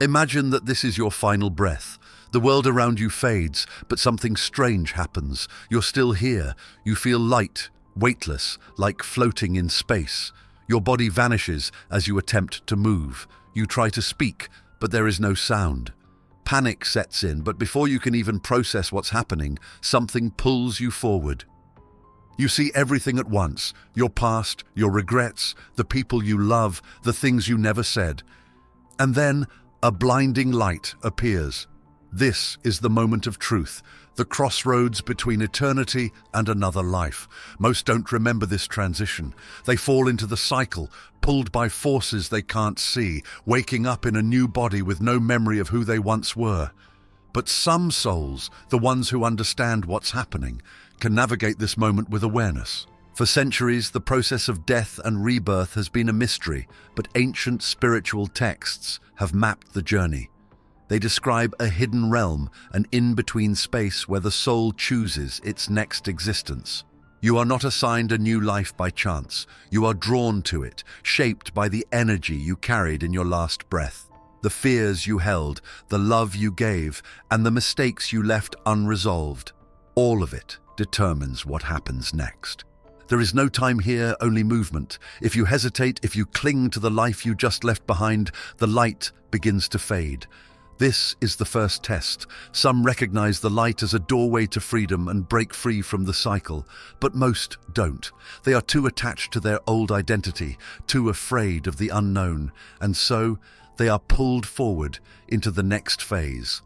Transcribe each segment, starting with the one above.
Imagine that this is your final breath. The world around you fades, but something strange happens. You're still here. You feel light, weightless, like floating in space. Your body vanishes as you attempt to move. You try to speak, but there is no sound. Panic sets in, but before you can even process what's happening, something pulls you forward. You see everything at once: your past, your regrets, the people you love, the things you never said. And then a blinding light appears. This is the moment of truth, the crossroads between eternity and another life. Most don't remember this transition. They fall into the cycle, pulled by forces they can't see, waking up in a new body with no memory of who they once were. But some souls, the ones who understand what's happening, can navigate this moment with awareness. For centuries, the process of death and rebirth has been a mystery, but ancient spiritual texts have mapped the journey. They describe a hidden realm, an in-between space where the soul chooses its next existence. You are not assigned a new life by chance. You are drawn to it, shaped by the energy you carried in your last breath. The fears you held, the love you gave, and the mistakes you left unresolved. All of it determines what happens next. There is no time here, only movement. If you hesitate, if you cling to the life you just left behind, the light begins to fade. This is the first test. Some recognize the light as a doorway to freedom and break free from the cycle, but most don't. They are too attached to their old identity, too afraid of the unknown, and so they are pulled forward into the next phase.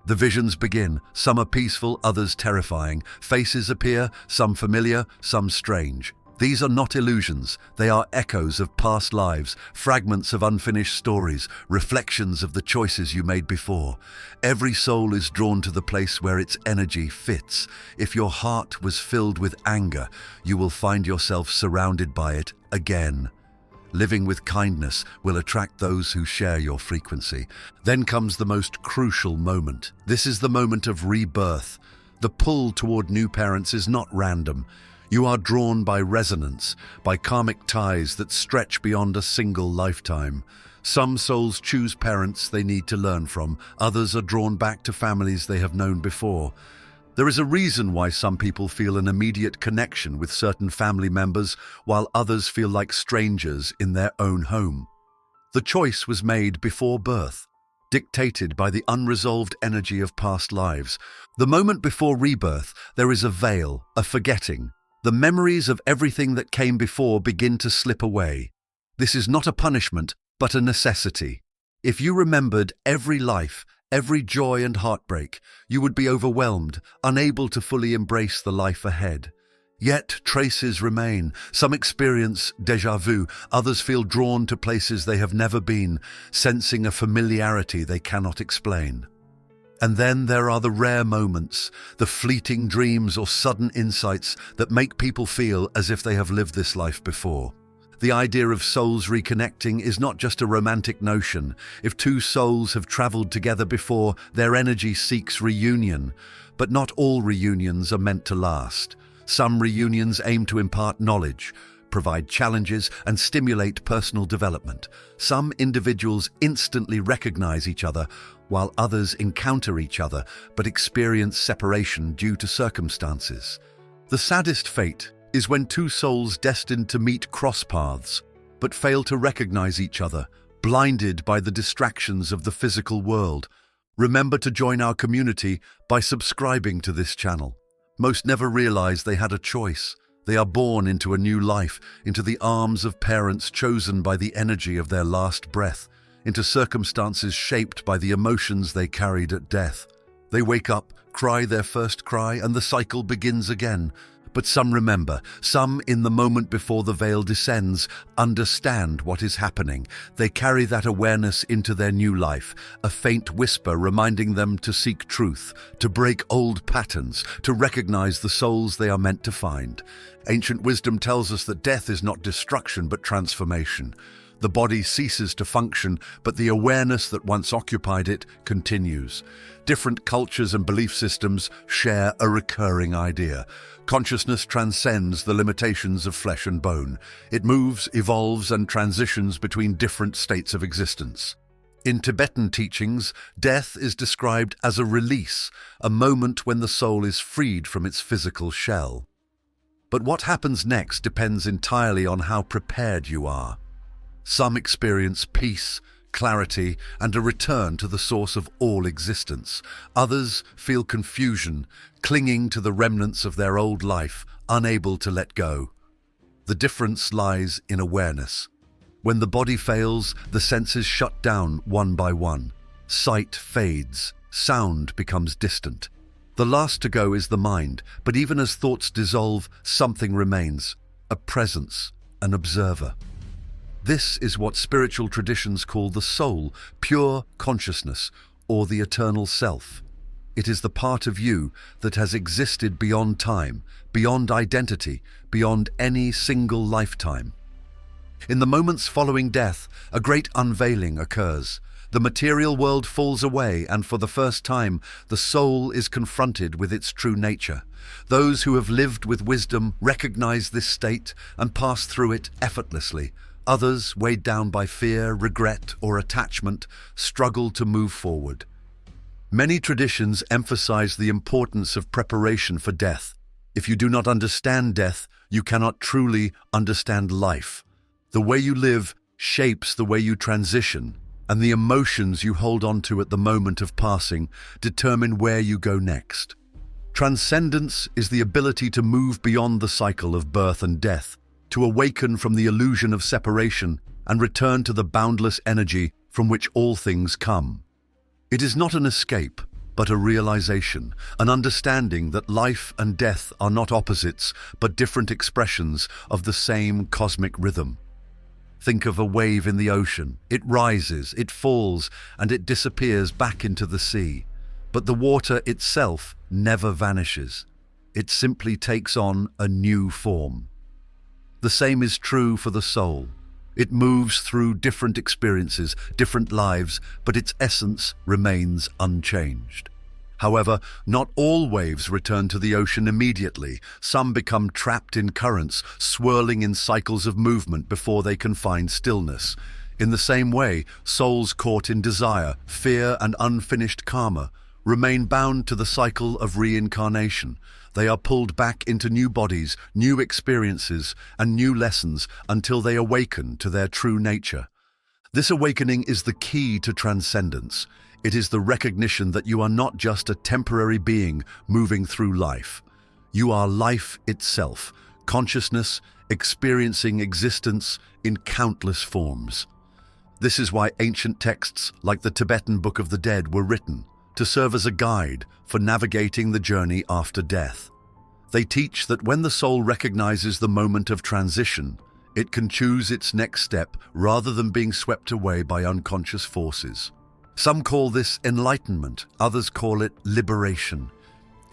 The visions begin. Some are peaceful, others terrifying. Faces appear, some familiar, some strange. These are not illusions. They are echoes of past lives, fragments of unfinished stories, reflections of the choices you made before. Every soul is drawn to the place where its energy fits. If your heart was filled with anger, you will find yourself surrounded by it again. Living with kindness will attract those who share your frequency. Then comes the most crucial moment. This is the moment of rebirth. The pull toward new parents is not random. You are drawn by resonance, by karmic ties that stretch beyond a single lifetime. Some souls choose parents they need to learn from. Others are drawn back to families they have known before. There is a reason why some people feel an immediate connection with certain family members, while others feel like strangers in their own home. The choice was made before birth, dictated by the unresolved energy of past lives. The moment before rebirth, there is a veil, a forgetting. The memories of everything that came before begin to slip away. This is not a punishment, but a necessity. If you remembered every life, every joy and heartbreak, you would be overwhelmed, unable to fully embrace the life ahead. Yet traces remain. Some experience déjà vu, others feel drawn to places they have never been, sensing a familiarity they cannot explain. And then there are the rare moments, the fleeting dreams or sudden insights that make people feel as if they have lived this life before. The idea of souls reconnecting is not just a romantic notion. If two souls have traveled together before, their energy seeks reunion. But not all reunions are meant to last. Some reunions aim to impart knowledge, provide challenges, and stimulate personal development. Some individuals instantly recognize each other, while others encounter each other but experience separation due to circumstances. The saddest fate is when two souls destined to meet cross paths but fail to recognize each other, blinded by the distractions of the physical world. Remember to join our community by subscribing to this channel. Most never realize they had a choice. They are born into a new life, into the arms of parents chosen by the energy of their last breath, into circumstances shaped by the emotions they carried at death. They wake up, cry their first cry, and the cycle begins again. But some remember, some in the moment before the veil descends, understand what is happening. They carry that awareness into their new life, a faint whisper reminding them to seek truth, to break old patterns, to recognize the souls they are meant to find. Ancient wisdom tells us that death is not destruction but transformation. The body ceases to function, but the awareness that once occupied it continues. Different cultures and belief systems share a recurring idea. Consciousness transcends the limitations of flesh and bone. It moves, evolves, and transitions between different states of existence. In Tibetan teachings, death is described as a release, a moment when the soul is freed from its physical shell. But what happens next depends entirely on how prepared you are. Some experience peace, clarity, and a return to the source of all existence. Others feel confusion, clinging to the remnants of their old life, unable to let go. The difference lies in awareness. When the body fails, the senses shut down one by one. Sight fades, sound becomes distant. The last to go is the mind, but even as thoughts dissolve, something remains, a presence, an observer. This is what spiritual traditions call the soul, pure consciousness, or the eternal self. It is the part of you that has existed beyond time, beyond identity, beyond any single lifetime. In the moments following death, a great unveiling occurs. The material world falls away, and for the first time, the soul is confronted with its true nature. Those who have lived with wisdom recognize this state and pass through it effortlessly. Others, weighed down by fear, regret, or attachment, struggle to move forward. Many traditions emphasize the importance of preparation for death. If you do not understand death, you cannot truly understand life. The way you live shapes the way you transition, and the emotions you hold on to at the moment of passing determine where you go next. Transcendence is the ability to move beyond the cycle of birth and death, to awaken from the illusion of separation and return to the boundless energy from which all things come. It is not an escape, but a realization, an understanding that life and death are not opposites, but different expressions of the same cosmic rhythm. Think of a wave in the ocean. It rises, it falls, and it disappears back into the sea. But the water itself never vanishes. It simply takes on a new form. The same is true for the soul. It moves through different experiences, different lives, but its essence remains unchanged. However, not all waves return to the ocean immediately. Some become trapped in currents, swirling in cycles of movement before they can find stillness. In the same way, souls caught in desire, fear, and unfinished karma remain bound to the cycle of reincarnation. They are pulled back into new bodies, new experiences, and new lessons until they awaken to their true nature. This awakening is the key to transcendence. It is the recognition that you are not just a temporary being moving through life. You are life itself, consciousness, experiencing existence in countless forms. This is why ancient texts like the Tibetan Book of the Dead were written, to serve as a guide for navigating the journey after death. They teach that when the soul recognizes the moment of transition, it can choose its next step rather than being swept away by unconscious forces. Some call this enlightenment, others call it liberation.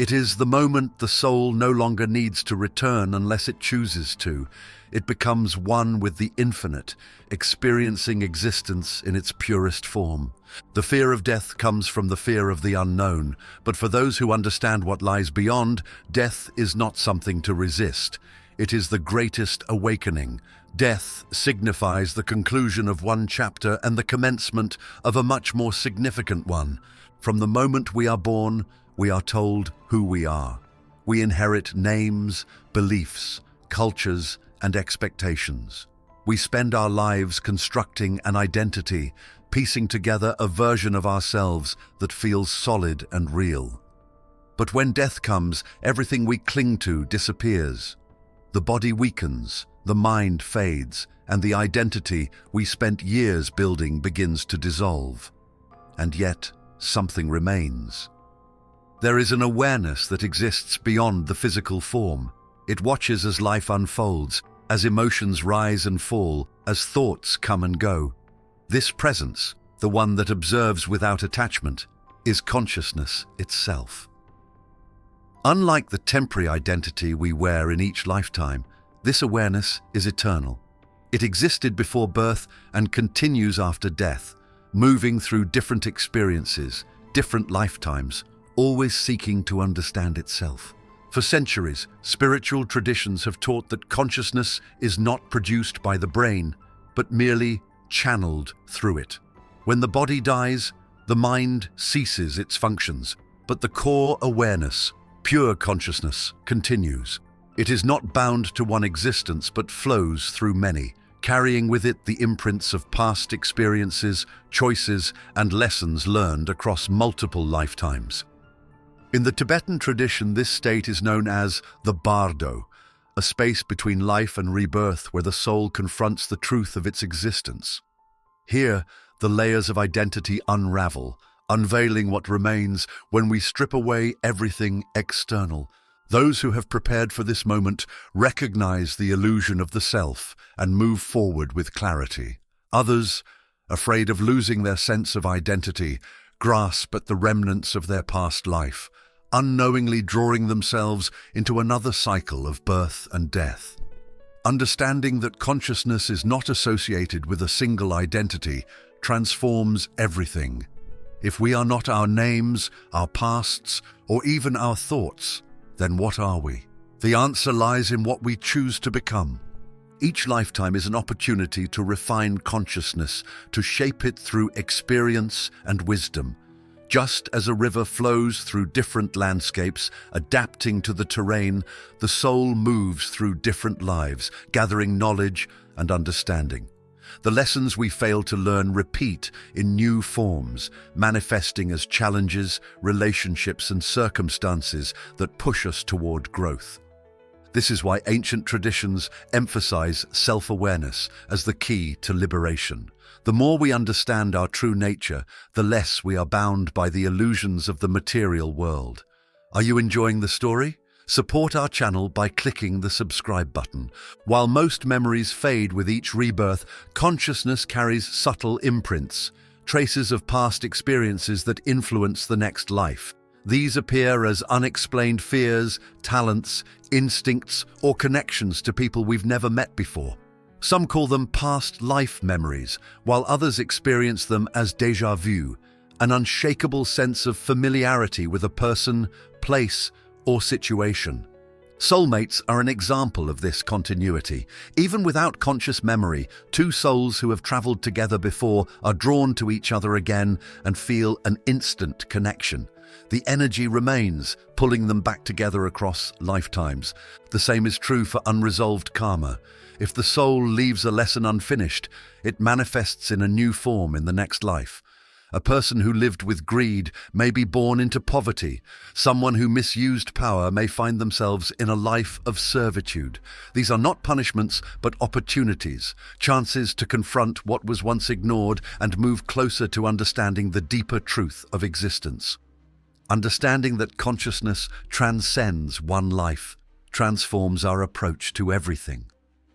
It is the moment the soul no longer needs to return unless it chooses to. It becomes one with the infinite, experiencing existence in its purest form. The fear of death comes from the fear of the unknown, but for those who understand what lies beyond, death is not something to resist. It is the greatest awakening. Death signifies the conclusion of one chapter and the commencement of a much more significant one. From the moment we are born, we are told who we are. We inherit names, beliefs, cultures, and expectations. We spend our lives constructing an identity, piecing together a version of ourselves that feels solid and real. But when death comes, everything we cling to disappears. The body weakens, the mind fades, and the identity we spent years building begins to dissolve. And yet, something remains. There is an awareness that exists beyond the physical form. It watches as life unfolds, as emotions rise and fall, as thoughts come and go. This presence, the one that observes without attachment, is consciousness itself. Unlike the temporary identity we wear in each lifetime, this awareness is eternal. It existed before birth and continues after death, moving through different experiences, different lifetimes, always seeking to understand itself. For centuries, spiritual traditions have taught that consciousness is not produced by the brain, but merely channeled through it. When the body dies, the mind ceases its functions, but the core awareness, pure consciousness, continues. It is not bound to one existence but flows through many, carrying with it the imprints of past experiences, choices, and lessons learned across multiple lifetimes. In the Tibetan tradition, this state is known as the bardo, a space between life and rebirth where the soul confronts the truth of its existence. Here, the layers of identity unravel, unveiling what remains when we strip away everything external. Those who have prepared for this moment recognize the illusion of the self and move forward with clarity. Others, afraid of losing their sense of identity, grasp at the remnants of their past life, unknowingly drawing themselves into another cycle of birth and death. Understanding that consciousness is not associated with a single identity transforms everything. If we are not our names, our pasts, or even our thoughts, then what are we? The answer lies in what we choose to become. Each lifetime is an opportunity to refine consciousness, to shape it through experience and wisdom. Just as a river flows through different landscapes, adapting to the terrain, the soul moves through different lives, gathering knowledge and understanding. The lessons we fail to learn repeat in new forms, manifesting as challenges, relationships, and circumstances that push us toward growth. This is why ancient traditions emphasize self-awareness as the key to liberation. The more we understand our true nature, the less we are bound by the illusions of the material world. Are you enjoying the story? Support our channel by clicking the subscribe button. While most memories fade with each rebirth, consciousness carries subtle imprints, traces of past experiences that influence the next life. These appear as unexplained fears, talents, instincts, or connections to people we've never met before. Some call them past life memories, while others experience them as déjà vu, an unshakable sense of familiarity with a person, place, or situation. Soulmates are an example of this continuity. Even without conscious memory, two souls who have traveled together before are drawn to each other again and feel an instant connection. The energy remains, pulling them back together across lifetimes. The same is true for unresolved karma. If the soul leaves a lesson unfinished, it manifests in a new form in the next life. A person who lived with greed may be born into poverty. Someone who misused power may find themselves in a life of servitude. These are not punishments, but opportunities, chances to confront what was once ignored and move closer to understanding the deeper truth of existence. Understanding that consciousness transcends one life transforms our approach to everything.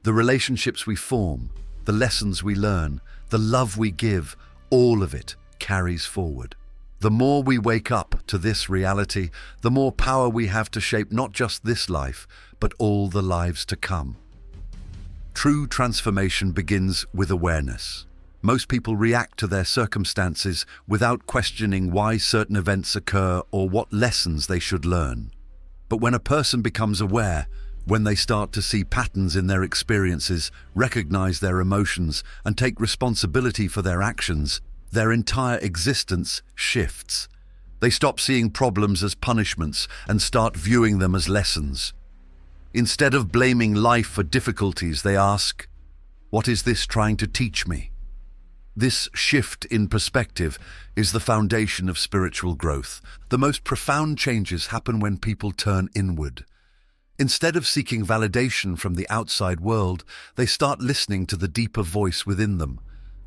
The relationships we form, the lessons we learn, the love we give, all of it carries forward. The more we wake up to this reality, the more power we have to shape not just this life, but all the lives to come. True transformation begins with awareness. Most people react to their circumstances without questioning why certain events occur or what lessons they should learn. But when a person becomes aware, when they start to see patterns in their experiences, recognize their emotions, and take responsibility for their actions, their entire existence shifts. They stop seeing problems as punishments and start viewing them as lessons. Instead of blaming life for difficulties, they ask, "What is this trying to teach me?" This shift in perspective is the foundation of spiritual growth. The most profound changes happen when people turn inward. Instead of seeking validation from the outside world, they start listening to the deeper voice within them.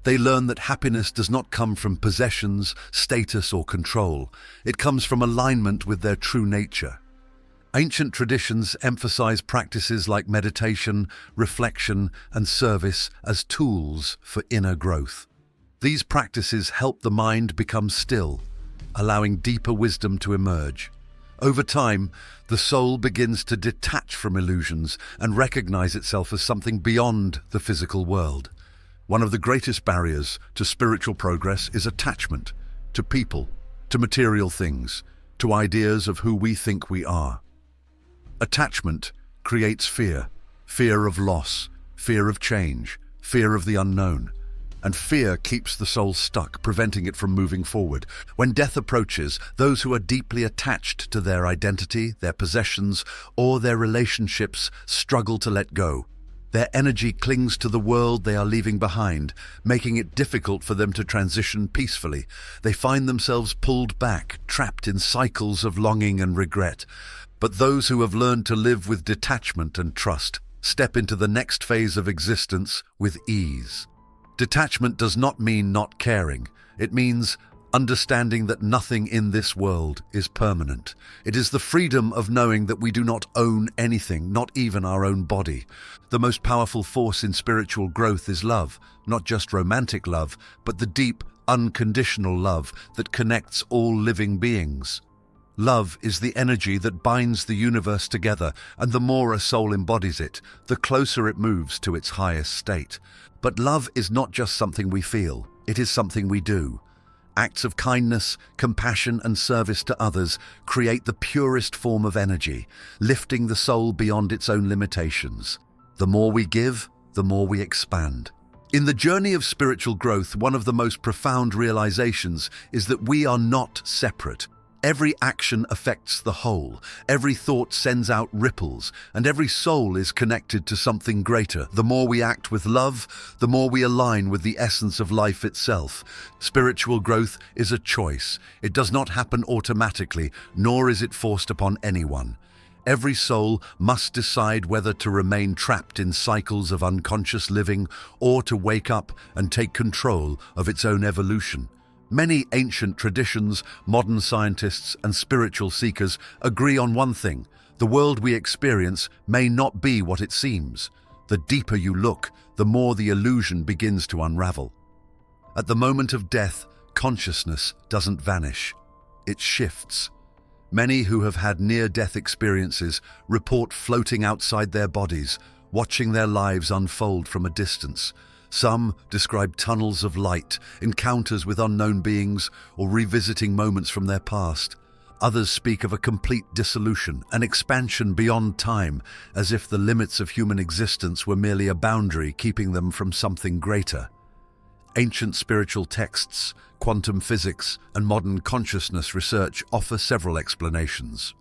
They learn that happiness does not come from possessions, status, or control. It comes from alignment with their true nature. Ancient traditions emphasize practices like meditation, reflection, and service as tools for inner growth. These practices help the mind become still, allowing deeper wisdom to emerge. Over time, the soul begins to detach from illusions and recognize itself as something beyond the physical world. One of the greatest barriers to spiritual progress is attachment to people, to material things, to ideas of who we think we are. Attachment creates fear, fear of loss, fear of change, fear of the unknown. and fear keeps the soul stuck, preventing it from moving forward. When death approaches, those who are deeply attached to their identity, their possessions, or their relationships struggle to let go. Their energy clings to the world they are leaving behind, making it difficult for them to transition peacefully. They find themselves pulled back, trapped in cycles of longing and regret. But those who have learned to live with detachment and trust step into the next phase of existence with ease. Detachment does not mean not caring. It means understanding that nothing in this world is permanent. It is the freedom of knowing that we do not own anything, not even our own body. The most powerful force in spiritual growth is love, not just romantic love, but the deep, unconditional love that connects all living beings. Love is the energy that binds the universe together, and the more a soul embodies it, the closer it moves to its highest state. But love is not just something we feel, it is something we do. Acts of kindness, compassion, and service to others create the purest form of energy, lifting the soul beyond its own limitations. The more we give, the more we expand. In the journey of spiritual growth, one of the most profound realizations is that we are not separate. Every action affects the whole, every thought sends out ripples, and every soul is connected to something greater. The more we act with love, the more we align with the essence of life itself. Spiritual growth is a choice. It does not happen automatically, nor is it forced upon anyone. Every soul must decide whether to remain trapped in cycles of unconscious living or to wake up and take control of its own evolution. Many ancient traditions, modern scientists, and spiritual seekers agree on one thing: the world we experience may not be what it seems. The deeper you look, the more the illusion begins to unravel. At the moment of death, consciousness doesn't vanish. It shifts. Many who have had near-death experiences report floating outside their bodies, watching their lives unfold from a distance. Some describe tunnels of light, encounters with unknown beings, or revisiting moments from their past. Others speak of a complete dissolution, an expansion beyond time, as if the limits of human existence were merely a boundary keeping them from something greater. Ancient spiritual texts, quantum physics, and modern consciousness research offer several explanations.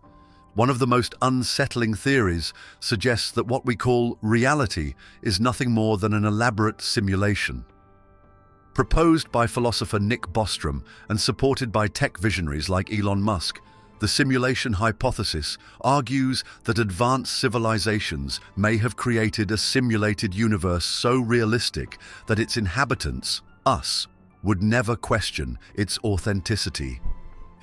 One of the most unsettling theories suggests that what we call reality is nothing more than an elaborate simulation. Proposed by philosopher Nick Bostrom and supported by tech visionaries like Elon Musk, the simulation hypothesis argues that advanced civilizations may have created a simulated universe so realistic that its inhabitants, us, would never question its authenticity.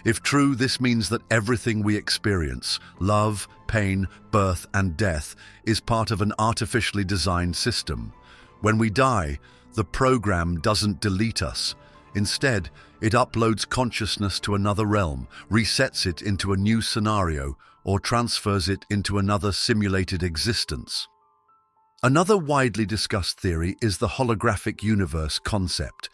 If true, this means that everything we experience, love, pain, birth, and death, is part of an artificially designed system. When we die, the program doesn't delete us. Instead, it uploads consciousness to another realm, resets it into a new scenario, or transfers it into another simulated existence. Another widely discussed theory is the holographic universe concept.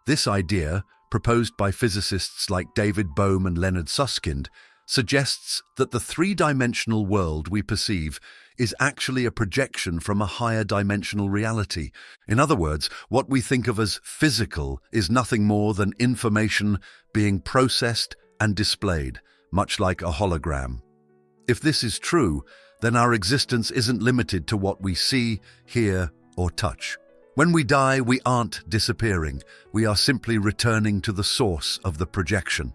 This idea, proposed by physicists like David Bohm and Leonard Susskind, suggests that the three-dimensional world we perceive is actually a projection from a higher dimensional reality. In other words, what we think of as physical is nothing more than information being processed and displayed, much like a hologram. If this is true, then our existence isn't limited to what we see, hear, or touch. When we die, we aren't disappearing. We are simply returning to the source of the projection.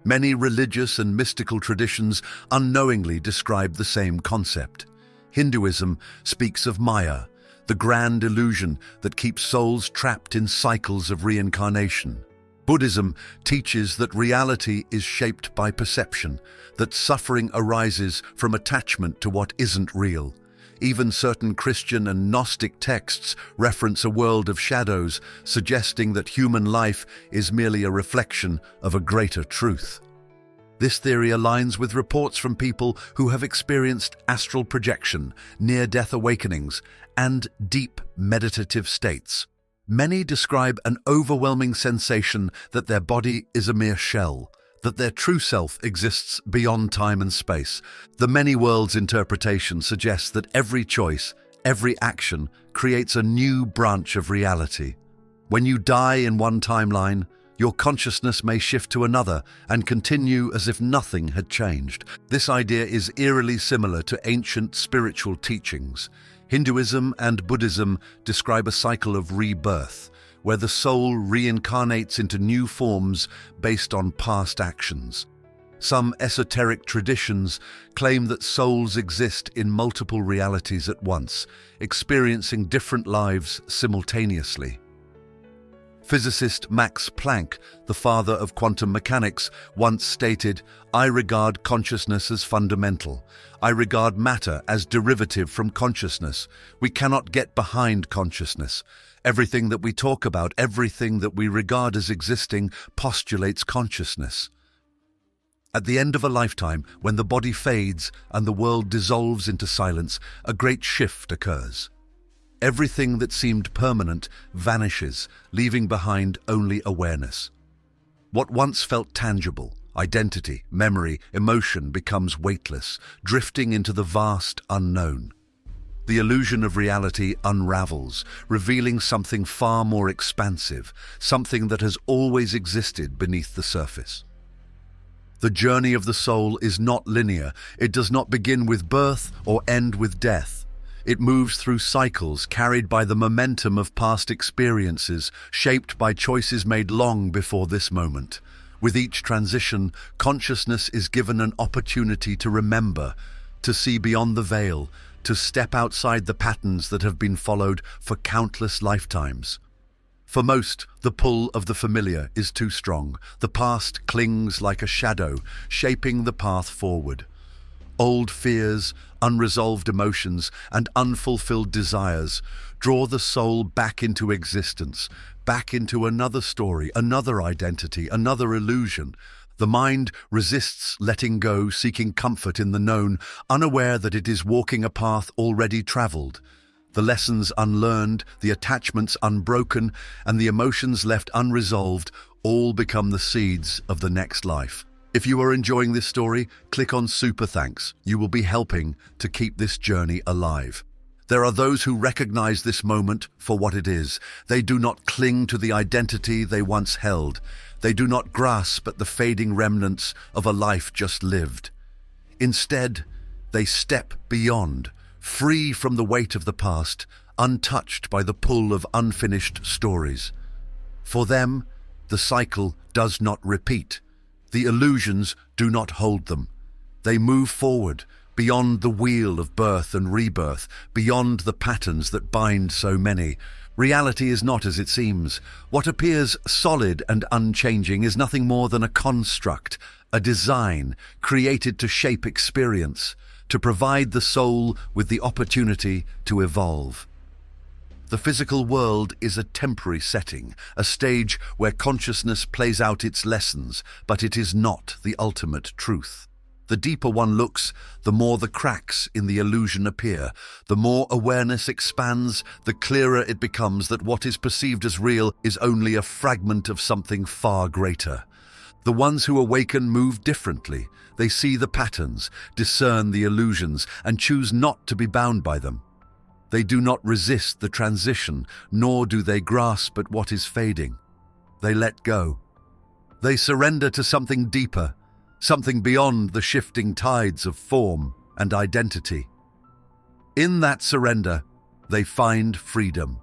Many religious and mystical traditions unknowingly describe the same concept. Hinduism speaks of Maya, the grand illusion that keeps souls trapped in cycles of reincarnation. Buddhism teaches that reality is shaped by perception, that suffering arises from attachment to what isn't real. Even certain Christian and Gnostic texts reference a world of shadows, suggesting that human life is merely a reflection of a greater truth. This theory aligns with reports from people who have experienced astral projection, near-death awakenings, and deep meditative states. Many describe an overwhelming sensation that their body is a mere shell, that their true self exists beyond time and space. The many worlds interpretation suggests that every choice, every action, creates a new branch of reality. When you die in one timeline, your consciousness may shift to another and continue as if nothing had changed. This idea is eerily similar to ancient spiritual teachings. Hinduism and Buddhism describe a cycle of rebirth, where the soul reincarnates into new forms based on past actions. Some esoteric traditions claim that souls exist in multiple realities at once, experiencing different lives simultaneously. Physicist Max Planck, the father of quantum mechanics, once stated, "I regard consciousness as fundamental. I regard matter as derivative from consciousness. We cannot get behind consciousness. Everything that we talk about, everything that we regard as existing, postulates consciousness." At the end of a lifetime, when the body fades and the world dissolves into silence, a great shift occurs. Everything that seemed permanent vanishes, leaving behind only awareness. What once felt tangible, identity, memory, emotion, becomes weightless, drifting into the vast unknown. The illusion of reality unravels, revealing something far more expansive, something that has always existed beneath the surface. The journey of the soul is not linear. It does not begin with birth or end with death. It moves through cycles carried by the momentum of past experiences, shaped by choices made long before this moment. With each transition, consciousness is given an opportunity to remember, to see beyond the veil, to step outside the patterns that have been followed for countless lifetimes. For most, the pull of the familiar is too strong. The past clings like a shadow, shaping the path forward. Old fears, unresolved emotions, and unfulfilled desires draw the soul back into existence, back into another story, another identity, another illusion. The mind resists letting go, seeking comfort in the known, unaware that it is walking a path already traveled. The lessons unlearned, the attachments unbroken, and the emotions left unresolved all become the seeds of the next life. If you are enjoying this story, click on Super Thanks. You will be helping to keep this journey alive. There are those who recognize this moment for what it is. They do not cling to the identity they once held. They do not grasp at the fading remnants of a life just lived. Instead, they step beyond, free from the weight of the past, untouched by the pull of unfinished stories. For them, the cycle does not repeat. The illusions do not hold them. They move forward, beyond the wheel of birth and rebirth, beyond the patterns that bind so many. Reality is not as it seems. What appears solid and unchanging is nothing more than a construct, a design created to shape experience, to provide the soul with the opportunity to evolve. The physical world is a temporary setting, a stage where consciousness plays out its lessons, but it is not the ultimate truth. The deeper one looks, the more the cracks in the illusion appear. The more awareness expands, the clearer it becomes that what is perceived as real is only a fragment of something far greater. The ones who awaken move differently. They see the patterns, discern the illusions, and choose not to be bound by them. They do not resist the transition, nor do they grasp at what is fading. They let go. They surrender to something deeper, something beyond the shifting tides of form and identity. In that surrender, they find freedom.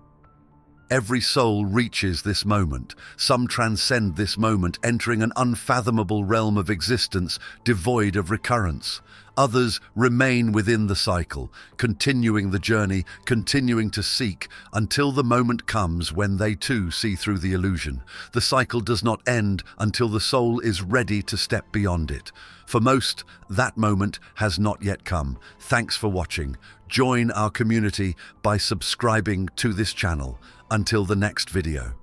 Every soul reaches this moment. Some transcend this moment, entering an unfathomable realm of existence devoid of recurrence. Others remain within the cycle, continuing the journey, continuing to seek, until the moment comes when they too see through the illusion. The cycle does not end until the soul is ready to step beyond it. For most, that moment has not yet come. Thanks for watching. Join our community by subscribing to this channel. Until the next video.